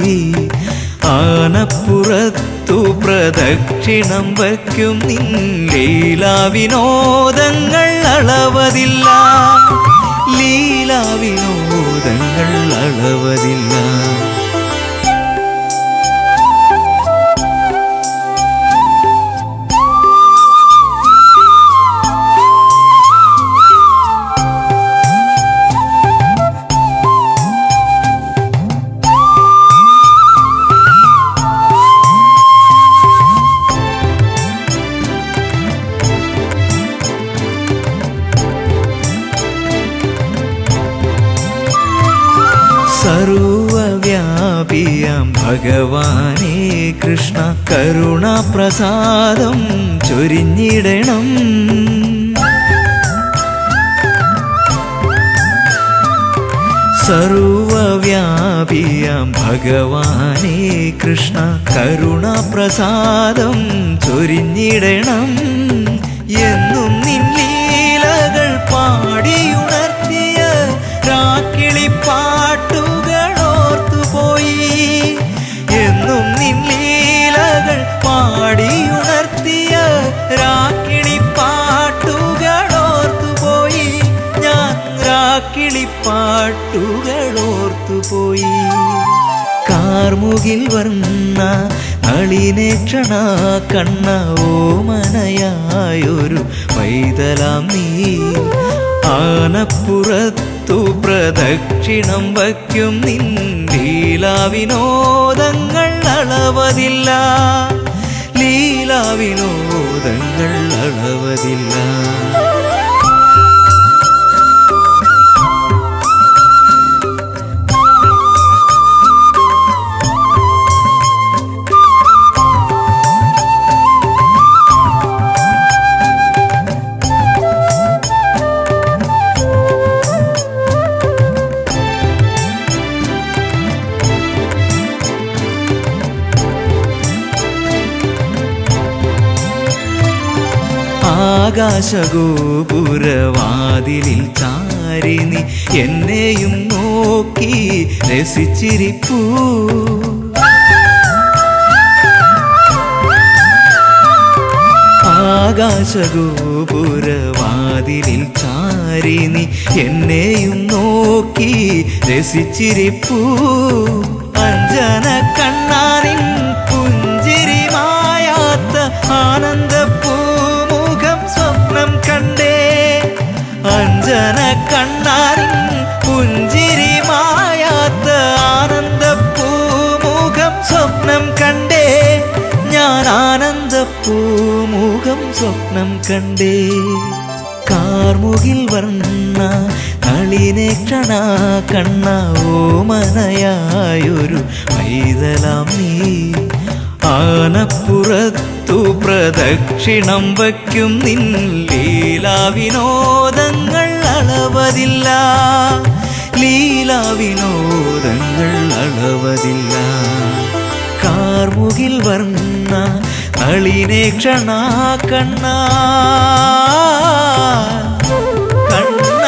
ആനപ്പുറത്തു പ്രദക്ഷിണം വയ്ക്കും നിൻ ലീലാവിനോദങ്ങൾ അളവതില്ല, ലീലാവിനോദങ്ങൾ അളവതില്ല. സർവവ്യാപിയാം ഭഗവാനേ കൃഷ്ണ കരുണാപ്രസാദം ചൊരിഞ്ഞിടണം. സർവവ്യാപിയാം ഭഗവാനേ കൃഷ്ണ കരുണാപ്രസാദം ചൊരിഞ്ഞിടണം. എന്നും നിൻ ലീലകൾ പാടിയുണർത്തിയ രാക്കിളിപ്പാട്ടുകളോർത്തുപോയി. എന്നും നിൻ ലീലകൾ പാടിയുണർത്തിയ രാക്കിളിപ്പാട്ടുകളോർത്തുപോയി. ഞാൻ രാക്കിളിപ്പാട്ടുകളോർത്തുപോയി. കാർമുകിൽ വർണ്ണ നളിനേക്ഷണ കണ്ണ ഓമനയായൊരു പൈതലാം നീ. ആനപ്പുറത്തു പ്രദക്ഷിണം വയ്ക്കും നിൻ ലീലാവിനോദങ്ങൾ അളവതില്ല, ലീലാവിനോദങ്ങൾ അളവതില്ല. ആകാശഗോപുരവാതിലിൽ ചാരിനി എന്നെയും നോക്കി രസിച്ചിരിപ്പൂ. ആകാശഗോപുരവാതിലിൽ ചാരിനി എന്നെയും നോക്കി രസിച്ചിരിപ്പൂ. അഞ്ജന കണ്ണാനിൻ പുഞ്ചിരി മായാത്ത ആനന്ദപ്പൂമുഖം സ്വപ്നം കണ്ടേ. അഞ്ജന കണ്ണാനിൻ പുഞ്ചിരി മായാത്ത ആനന്ദപ്പൂമുഖം സ്വപ്നം കണ്ടേ. ഞാൻ ആനന്ദപ്പൂമുഖം സ്വപ്നം കണ്ടേ. കാർമുകിൽ വർണ്ണ നളിനേക്ഷണ കണ്ണ ഓമനയായൊരു പൈതലാം നീ. ആനപ്പുറത്തു പ്രദക്ഷിണം വയ്ക്കും നിൻ ലീലാവിനോദങ്ങൾ അളവതില്ല, ലീലാവിനോദങ്ങൾ അളവതില്ല. കാർമുകിൽ വർണ്ണ നളിനേക്ഷണ കണ്ണ കണ്ണ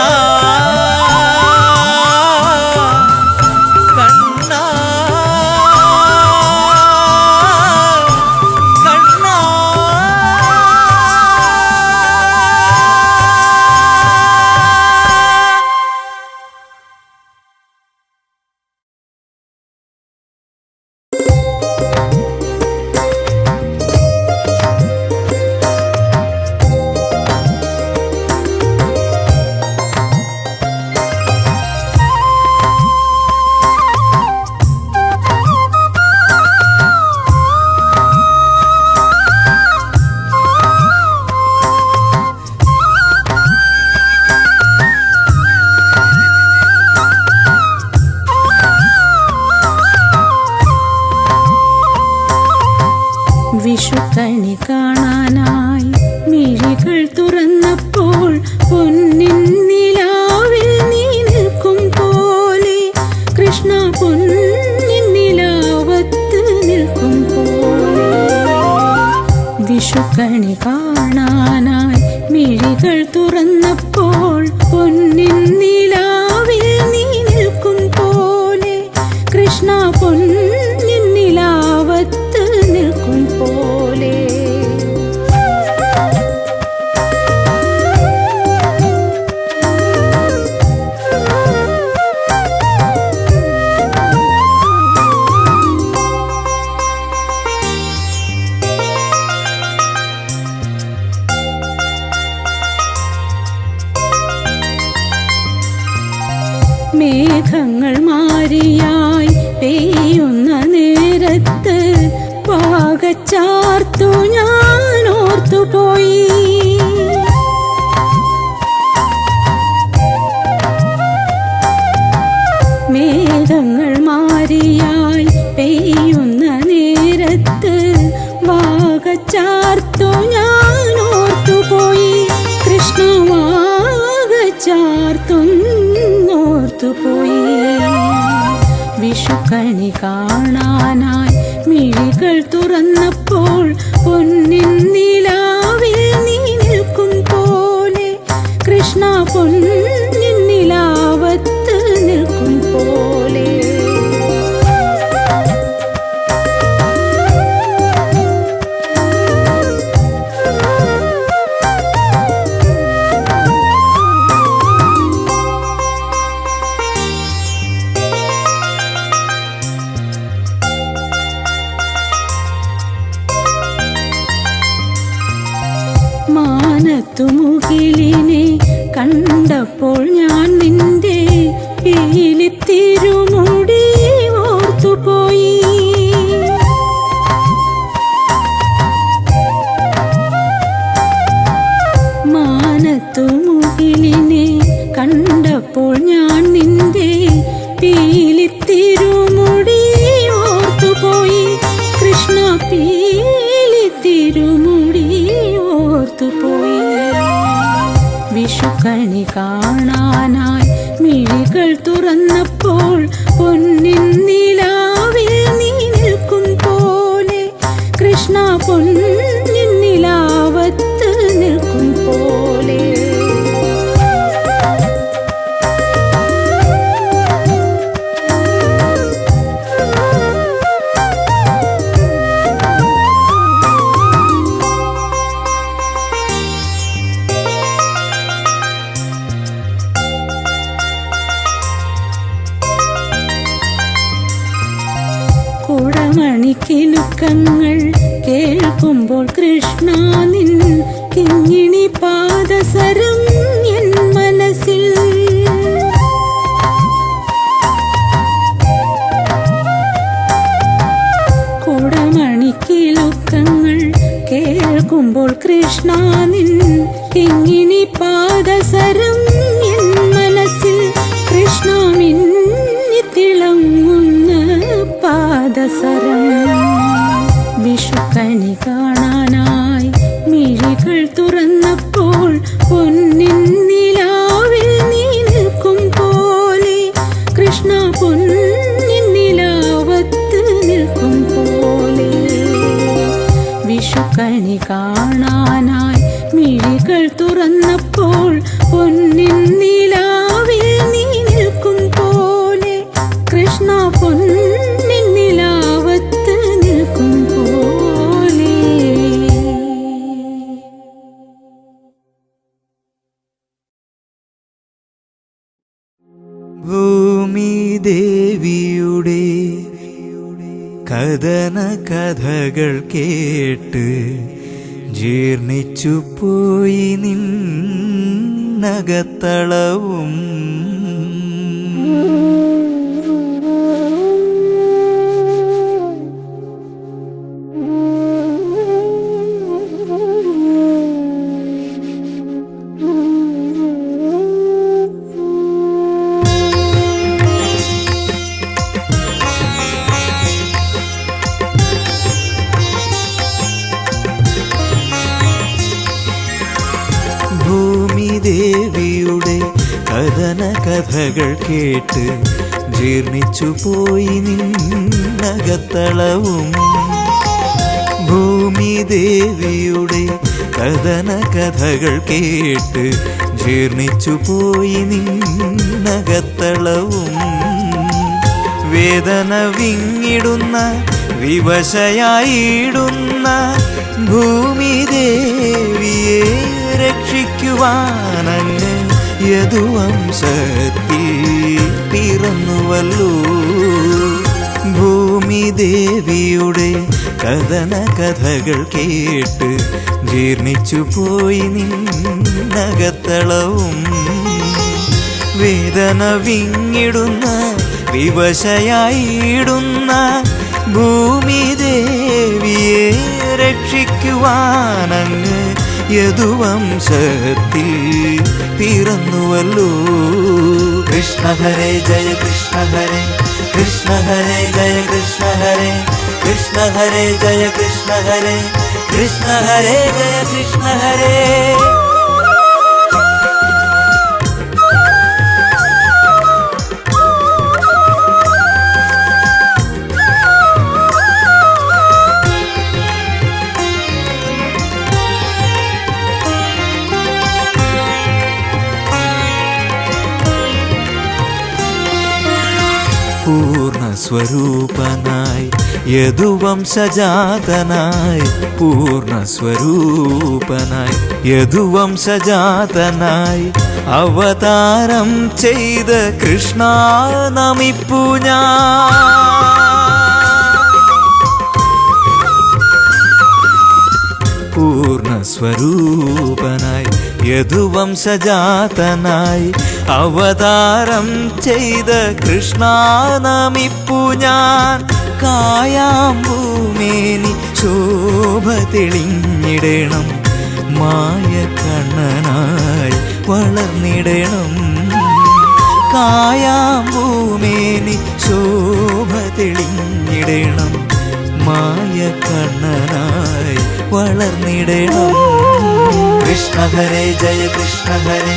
പൊന്നിൻ നിലാവിൽ നീ നിൽക്കും പോലെ കൃഷ്ണ പൊന്നിൻ നിലാവത്ത് നിൽക്കും പോലെ മേഘങ്ങൾ മാറിയായി പെയ്യുന്ന നേരത്ത് പാകച്ചാർത്തു ഞാൻ ഓർത്തുപോയി. മേഘങ്ങൾ മാറിയായി പെയ്യുന്ന നേരത്ത് വാകച്ചാർത്തു ഞാൻ ഓർത്തുപോയി. കൃഷ്ണ വാകച്ചാർത്തുന്നോർത്തുപോയി. വിഷുക്കണി കാണാനായി മിഴികൾ തുറന്നപ്പോൾ പൊന്നിൻ നിലാവിൽ നീ നിൽക്കും പോലെ കൃഷ്ണ പൊന്നിൻ നിലാവത്ത് നിൽക്കും പോലെ മാനത്തുമുകിലിനെ കണ്ടപ്പോൾ ഞാൻ നിന്റെ പീലിത്തിരുമുടി ഓർത്തുപോയി. മാനത്തുമുകിലിനെ കണ്ടപ്പോൾ ഞാൻ നിന്റെ പീലിത്തിരുമുടി ഓർത്തുപോയി. കൃഷ്ണ പീലിത്തിരുമുടി ഓർത്തുപോയി. വിഷുക്കണി കാണാനായി മിഴികൾ തുറന്നപ്പോൾ പൊന്നിൻ നിലാവിൽ നീ നിൽക്കും പോലെ കൃഷ്ണ പൊന്നിൻ നിലാവത്ത് നിൽക്കും പോലെ കുടമണിക്കിലുക്കങ്ങൾ കേൾക്കുമ്പോൾ കൃഷ്ണ നിൻ കിങ്ങിണി പാദസരം എൻ മനസ്സിൽ. കുടമണിക്കിലുക്കങ്ങൾ കേൾക്കുമ്പോൾ കൃഷ്ണ നിൻ കിങ്ങിണി പാദസരം എൻ മനസ്സിൽ. കൃഷ്ണ മിന്നിത്തിളങ്ങുന്ന പാദസരം. വിഷുക്കണി കാണാനായി മിഴികൾ തുറന്നപ്പോൾ പൊന്നിൻ നിലാവിൽ നീ നിൽക്കും പോലെ കൃഷ്ണ പൊന്നിൻ നിലാവത്ത് നിൽക്കും പോലെ. വിഷുക്കണി കാണാനായി മിഴികൾ തുറന്നപ്പോൾ പൊന്നിൻ നിലാവിൽ നീ നിൽക്കും പോലെ കൃഷ്ണ പൊന്നിൻ നിലാവത്ത് നിൽക്കും പോലെ. ഭൂമിദേവിയുടെ കഥന കഥകൾ കേട്ട് ജീർണിച്ചു പോയി നിന്നകത്തളവും ഭൂമിദേവിയുടെ കഥന കഥകൾ കേട്ട് ജീർണിച്ചു പോയി നിന്നകത്തളവും. ഭൂമിദേവിയുടെ കഥന കഥകൾ കേട്ട് ജീർണിച്ചു പോയി നിന്നകത്തളവും വേദന വിങ്ങിടുന്ന വിവശയായിടുന്ന ഭൂമി ദേവിയെ രക്ഷിക്കുവാനങ്ങ് യദുവംശത്തിൽ പിറന്നുവല്ലോ. ഭൂമി ദേവിയുടെ കഥന കഥകൾ കേട്ട് ജീർണിച്ചു പോയി നിന്നകത്തളവും വേദന വിങ്ങിടുന്ന വിവശയായിടുന്ന ഭൂമി ദേവിയെ രക്ഷിക്കുവാനങ്ങ് യദുവംശത്തിൽ പിറന്നുവല്ലോ. കൃഷ്ണ ഹരേ ജയ കൃഷ്ണ ഹരേ കൃഷ്ണ ഹരേ ജയ കൃഷ്ണ ഹരേ കൃഷ്ണ ഹരേ ജയ കൃഷ്ണ ഹരേ കൃഷ്ണ ഹരേ ജയ കൃഷ്ണ ഹരേ. പൂർണ്ണസ്വരൂപനായി യദുവംശജാതനായി പൂർണ്ണസ്വരൂപനായി യദുവംശജാതനായി അവതാരം ചെയ്ത കൃഷ്ണ നമിപ്പു ഞാൻ. പൂർണ്ണസ്വരൂപനായി യദുവംശജാതനായി അവതാരം ചെയ്ത കൃഷ്ണ നമിപ്പു ഞാൻ. കായാമ്പൂമേനി ശോഭ തെളിഞ്ഞിടണം മായ കണ്ണനായി വളർന്നിടണം. കായാമ്പൂമേനി ശോഭ തെളിഞ്ഞിടണം മായ കണ്ണനായി വളർന്നിടണം. കൃഷ്ണ ഹരേ ജയ കൃഷ്ണ ഹരേ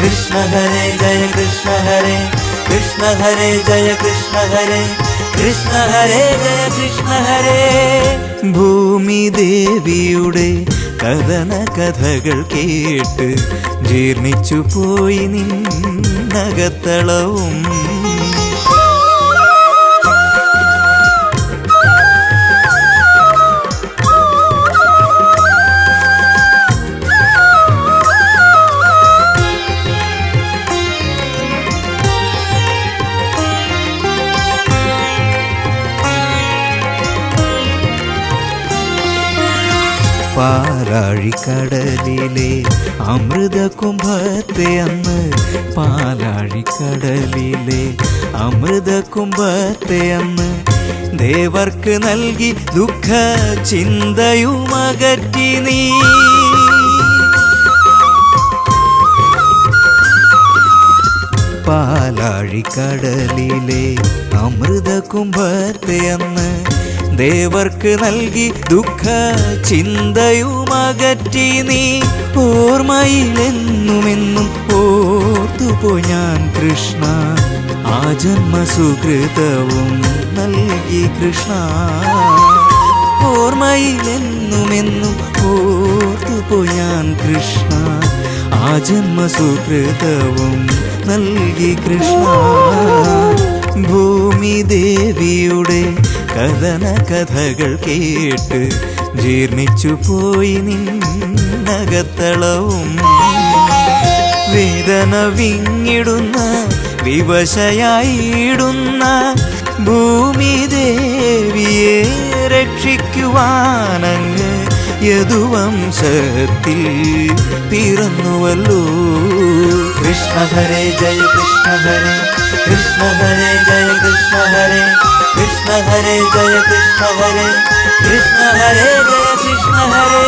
കൃഷ്ണ ഹരേ ജയ കൃഷ്ണ ഹരേ കൃഷ്ണ ഹരേ ജയ കൃഷ്ണ ഹരേ കൃഷ്ണ ഹരേ ജയ കൃഷ്ണ ഹരേ. ഭൂമി ദേവിയുടെ കഥന കഥകൾ കേട്ട് ജീർണിച്ചു പോയി നിന്നകത്തളവും പാലാഴിക്കടലിലെ അമൃത കുംഭത്തെ അന്ന് പാലാഴിക്കടലിലെ അമൃത കുംഭത്തെ അന്ന് ദേവർക്ക് നൽകി ദുഃഖ ചിന്തയുമകറ്റി നീ. പാലാഴിക്കടലിലെ അമൃത കുംഭത്തെ അന്ന് ദേവർക്ക് നൽകി ദുഃഖ ചിന്തയുമകറ്റി നീ. ഓർമ്മയിലെന്നുമെന്നും ഓർത്തുപോയി ഞാൻ കൃഷ്ണ ആ ജന്മസുകൃതവും നൽകി കൃഷ്ണ. ഓർമ്മയിലെന്നുമെന്നും ഓർത്തുപോയി ഞാൻ കൃഷ്ണ ആ ജന്മസുകൃതവും നൽകി കൃഷ്ണ. ഭൂമി ദേവിയുടെ കഥന കഥകൾ കേട്ട് ജീർണിച്ചു പോയി നിന്നകത്തളവും വേദന വിങ്ങിടുന്ന വിവശയായിടുന്ന ഭൂമി ദേവിയെ രക്ഷിക്കുവാനങ്ങ് യദുവംശത്തിൽ പിറന്നുവല്ലോ. കൃഷ്ണ ഹരേ ജയ കൃഷ്ണ ഹരേ കൃഷ്ണ ഹരേ ജയ കൃഷ്ണ ഹരേ കൃഷ്ണ ഹരേ ജയ കൃഷ്ണ ഹരേ കൃഷ്ണ ഹരേ ജയ കൃഷ്ണ ഹരേ.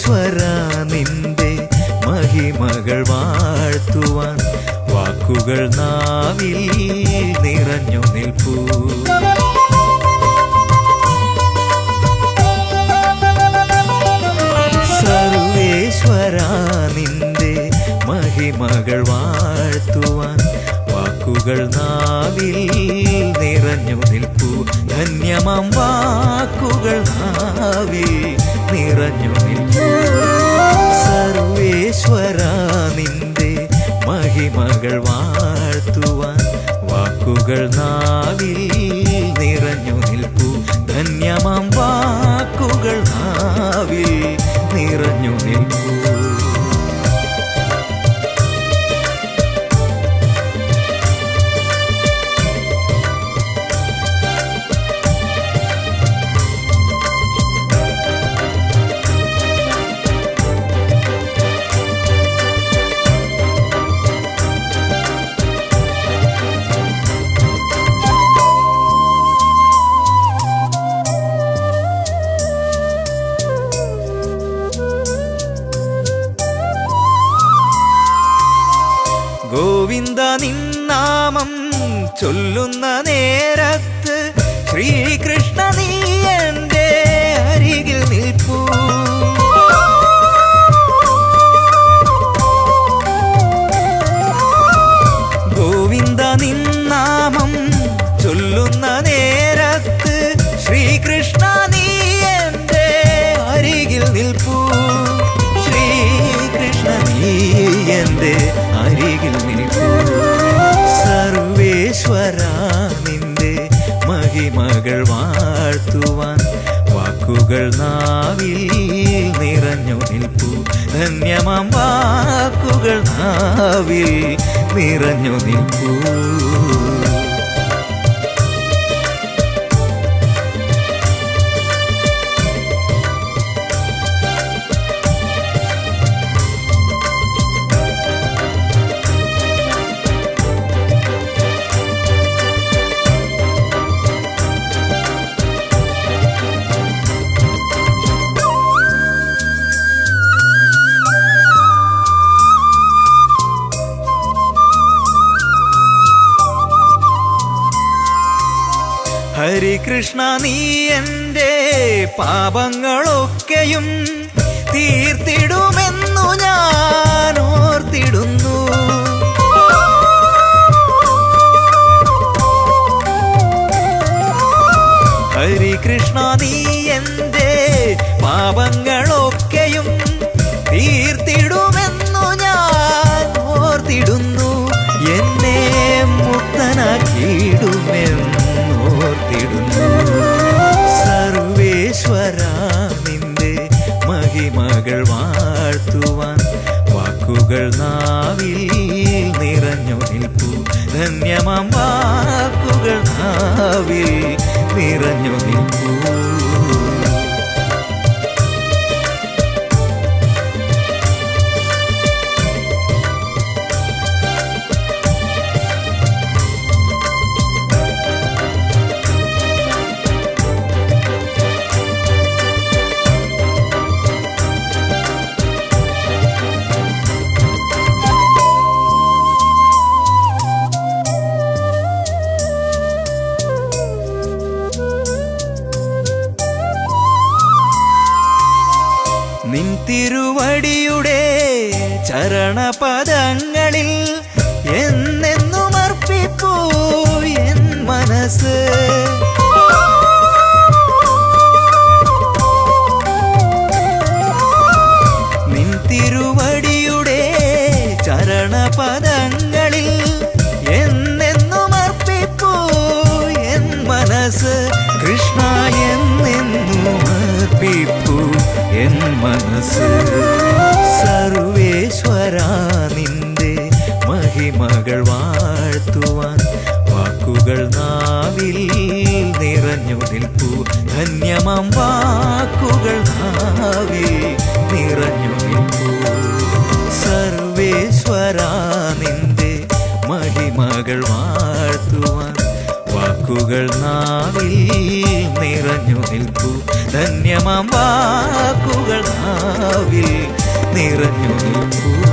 സർവേശ്വര നിന്റെ മഹിമകൾ വാഴ്ത്തുവാൻ വാക്കുകൾ നാവിൽ നിറഞ്ഞു നിൽപ്പൂ. സർവേശ്വര നിന്റെ മഹിമകൾ വാഴ്ത്തുവാൻ വാക്കുകൾ നാവിൽ നിറഞ്ഞു നിൽപ്പൂ. ധന്യമാം വാക്കുകൾ നാവിൽ നിറഞ്ഞു നിൽപ്പൂ. സർവേശ്വര നിന്റെ മഹിമകൾ വാഴ്ത്തുവാൻ വാക്കുകൾ നാവിൽ നിറഞ്ഞു നിൽപ്പൂ. ധന്യമാം വാക്കുകൾ നാവിൽ നിറഞ്ഞു നിൽപ്പൂ. ഗോവിന്ദ നിന്നാമം ചൊല്ലുന്ന നേരത്ത് ശ്രീകൃഷ്ണ നീ എൻ്റെ അരികിൽ നിൽപ്പൂ. ഗോവിന്ദ നിന്നാമം ചൊല്ലുന്ന നേരത്ത് ശ്രീകൃഷ്ണ നീ എൻ്റെ അരികിൽ നിൽപ്പൂ. ശ്രീകൃഷ്ണ നീ എൻ്റെ അരികിൽ നിൽപ്പൂ. സർവേശ്വര നിന്റെ മഹിമകൾ വാഴ്ത്തുവാൻ വാക്കുകൾ നാവിൽ നിറഞ്ഞു നിൽപ്പൂ. ധന്യമാം വാക്കുകൾ നാവിൽ നിറഞ്ഞു നിൽപ്പൂ. ഹരികൃഷ്ണ നീ എൻ്റെ പാപങ്ങളൊക്കെയും തീർത്തിടുമെന്നു ഞാൻ ഓർത്തിടുന്നു. ഹരികൃഷ്ണ നീ എൻ്റെ പാപങ്ങളൊക്കെയും തീർത്തിടുമെന്നു ഞാൻ ഓർത്തിടുന്നു. എന്നെ മുക്തനാക്കിയിടുമെന്നോർത്തിടുന്നു. സർവേശ്വര നിന്റെ മഹിമകൾ വാഴ്ത്തുവാൻ വാക്കുകൾ നാവിൽ നിറഞ്ഞു നിൽപ്പൂ. ധന്യമാം വാക്കുകൾ നാവിൽ നിറഞ്ഞു നിൽപ്പൂ. നിൻ തിരുവടിയുടെ ചരണപദങ്ങളിൽ എന്നെന്നും അർപ്പിപ്പൂ എൻ മനസ്സ്. നിൻ തിരുവടിയുടെ ചരണപദങ്ങളിൽ എന്നെന്നും അർപ്പിപ്പൂ എൻ മനസ്സ്. കൃഷ്ണ എന്നെന്നും അർപ്പിപ്പൂ എൻ മനസ്സ്. സർവേശ്വര നിന്റെ മഹിമകൾ വാഴ്ത്തുവാൻ വാക്കുകൾ നാവിൽ നിറഞ്ഞു നിൽപ്പൂ. ധന്യമാം വാക്കുകൾ നാവിൽ നിറഞ്ഞു നിൽപ്പൂ. സർവേശ്വര നിന്റെ മഹിമകൾ വാഴ്ത്തുവാൻ വാക്കുകൾ നാവിൽ നിറഞ്ഞു നിൽപ്പൂ. ധന്യമാം വാക്കുകൾ നാവിൽ നിറഞ്ഞു നിൽപ്പൂ